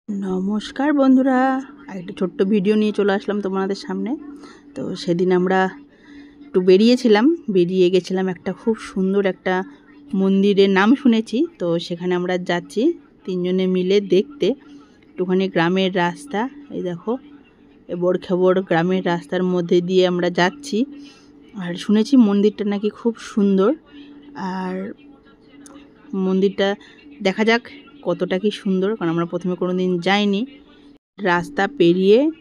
नमस्कार बंधुरा एक छोट्ट भिडियो निये चले आसलाम तोमादेर सामने। तो सेदिन आमरा एकटु बेरिये गेछिलाम एकटा खूब सुंदर एकटा मंदिरेर नाम शुनेछि। तो सेखाने आमरा जाच्छि तीनजने मिले देखते एकटुखानि ग्रामेर रास्ता। एई देखो एबड़ खेबड़ ग्रामेर रास्तार मध्य दिये आमरा जाच्छि। आर शुनेछि मंदिरटा नाकि खूब सुंदर। आर मंदिरटा देखा जाक कतटा कि सुंदर, कारण आमरा प्रथमे कोनोदिन जाइनि। रास्ता पेरिये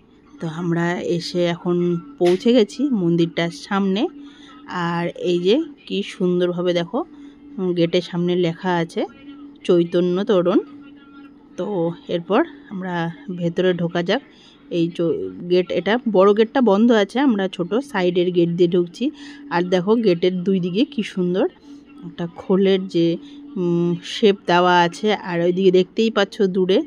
तो आमरा एसे एखन पौঁছে गेছি मंदिरटार सामने। और এই যে কি সুন্দরভাবে দেখো গেটের সামনে লেখা আছে চৈতন্য তোরণ। তো এরপর আমরা ভেতরে ঢোকা যাক। এই গেট, এটা বড় গেটটা বন্ধ আছে, আমরা ছোট সাইডের গেট দিয়ে ঢুকছি। আর দেখো গেটের দুই দিকে কি সুন্দর একটা খোলের যে শেপ দেওয়া আছে। আর ওইদিকে দেখতেই পাচ্ছ দূরে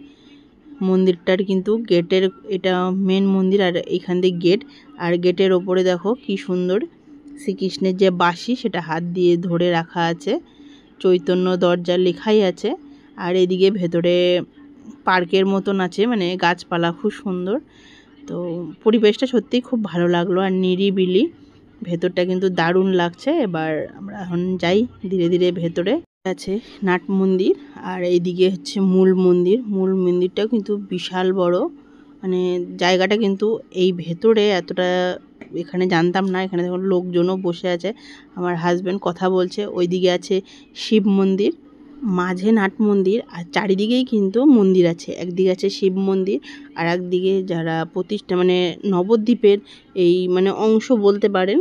মন্দিরটার কিন্তু গেটের, এটা মেন মন্দির আর এখান দিয়ে গেট। আর গেটের ওপরে দেখো কি সুন্দর শ্রীকৃষ্ণের যে বাঁশি সেটা হাত দিয়ে ধরে রাখা আছে, চৈতন্য দরজা লেখাই আছে। আর এদিকে ভেতরে পার্কের মতন আছে, মানে গাছপালা খুব সুন্দর। তো পরিবেশটা সত্যিই খুব ভালো লাগলো আর নিরিবিলি, ভেতরটা কিন্তু দারুণ লাগছে। এবার আমরা এখন যাই ধীরে ধীরে ভেতরে। আছে নাট মন্দির আর এইদিকে হচ্ছে মূল মন্দির। মূল মন্দিরটাও কিন্তু বিশাল বড়, মানে জায়গাটা কিন্তু এই ভেতরে এতটা এখানে জানতাম না। এখানে দেখুন লোকজনও বসে আছে, আমার হাজব্যান্ড কথা বলছে। ওইদিকে আছে শিব মন্দির, মাঝে নাট মন্দির আর চারিদিকেই কিন্তু মন্দির আছে। একদিকে আছে শিব মন্দির আর একদিকে যারা প্রতিষ্ঠা মানে নবদ্বীপের এই মানে অংশ বলতে পারেন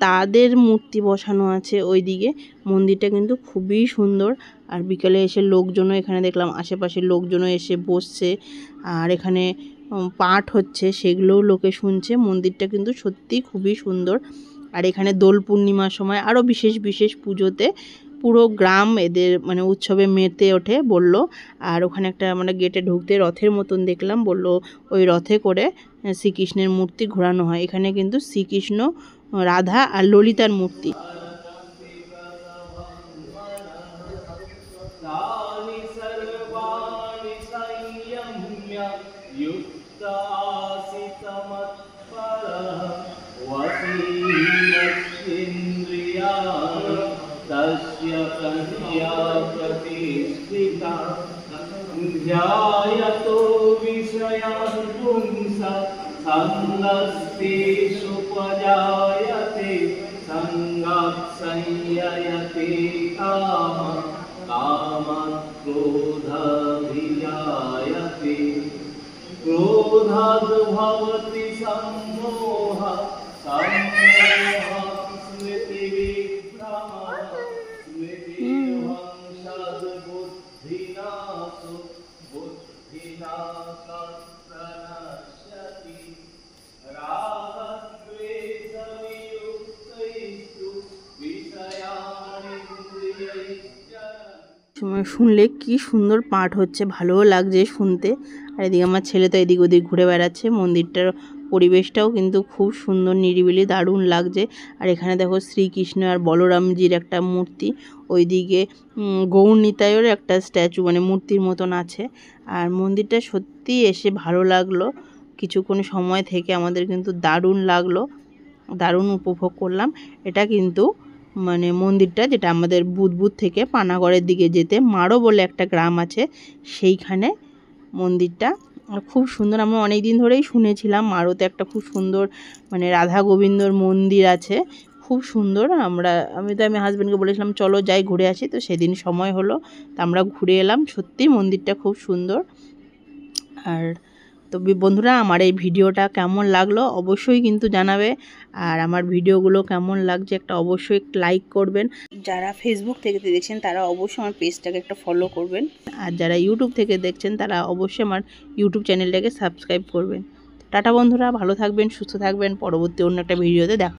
তাদের মূর্তি বসানো আছে ওইদিকে। মন্দিরটা কিন্তু খুবই সুন্দর। আর বিকেলে এসে লোকজনও এখানে দেখলাম আশেপাশের লোকজনও এসে বসছে আর এখানে পাঠ হচ্ছে, সেগুলোও লোকে শুনছে। মন্দিরটা কিন্তু সত্যি খুবই সুন্দর। আর এখানে দোল পূর্ণিমার সময় আরও বিশেষ বিশেষ পুজোতে পুরো গ্রাম এদের মানে উৎসবে মেতে ওঠে বলল। আর ওখানে একটা মানে গেটে ঢুকতে রথের মতন দেখলাম, বলল ওই রথে করে শ্রীকৃষ্ণের মূর্তি ঘোরানো হয়। এখানে কিন্তু শ্রীকৃষ্ণ, রাধা আর ললিতার মূর্তি। ध्यायतो विषयान् पुंसा सङ्गस्तेषु उपजायते सङ्गात् संययते कामः कामात् क्रोधाभिजायते क्रोधाद् भवति सम्मोहः सम्मोहः स्मृतिविभ्रमः स्मृतिभ्रंशाद् बुद्धिनाशो बुद्धिनाशात् प्रणश्यति रागद्वेषवियुक्तैस्तु विषयानिन्द्रियैश्चरन्। শুনলে কি সুন্দর পাঠ হচ্ছে, ভালোও লাগছে শুনতে। আর এদিকে আমার ছেলে তো এদিক ওদিক ঘুরে বেড়াচ্ছে। মন্দিরটার পরিবেশটাও কিন্তু খুব সুন্দর, নিরিবিলি, দারুণ লাগছে। আর এখানে দেখো শ্রীকৃষ্ণ আর বলরামজির একটা মূর্তি, ওইদিকে গৌরনিতাইয়ের একটা স্ট্যাচু মানে মূর্তির মতন আছে। আর মন্দিরটা সত্যি এসে ভালো লাগলো, কিছুক্ষণ সময় থেকে আমাদের কিন্তু দারুণ লাগলো, দারুণ উপভোগ করলাম। এটা কিন্তু মানে মন্দিরটা যেটা আমাদের বুদবুদ থেকে পানাগড়ের দিকে যেতে মারো বলে একটা গ্রাম আছে, সেইখানে মন্দিরটা খুব সুন্দর। আমরা অনেক দিন ধরেই শুনেছিলাম মারোতে একটা খুব সুন্দর মানে রাধা গোবিন্দর মন্দির আছে, খুব সুন্দর। আমি হাজব্যান্ডকে বলেছিলাম চলো যাই ঘুরে আসি, তো সেদিন সময় হলো, তো আমরা ঘুরে এলাম। সত্যি মন্দিরটা খুব সুন্দর। আর তো বন্ধুরা আমার এই ভিডিওটা কেমন লাগলো অবশ্যই কিন্তু জানাবে। আর আমার ভিডিওগুলো কেমন লাগছে একটা অবশ্যই লাইক করবেন। যারা ফেসবুক থেকে দেখছেন তারা অবশ্যই আমার পেজটাকে একটা ফলো করবেন। আর যারা ইউটিউব থেকে দেখছেন তারা অবশ্যই আমার ইউটিউব চ্যানেলটাকে সাবস্ক্রাইব করবেন। টাটা বন্ধুরা, ভালো থাকবেন, সুস্থ থাকবেন। পরবর্তী অন্য একটা ভিডিওতে দেখা।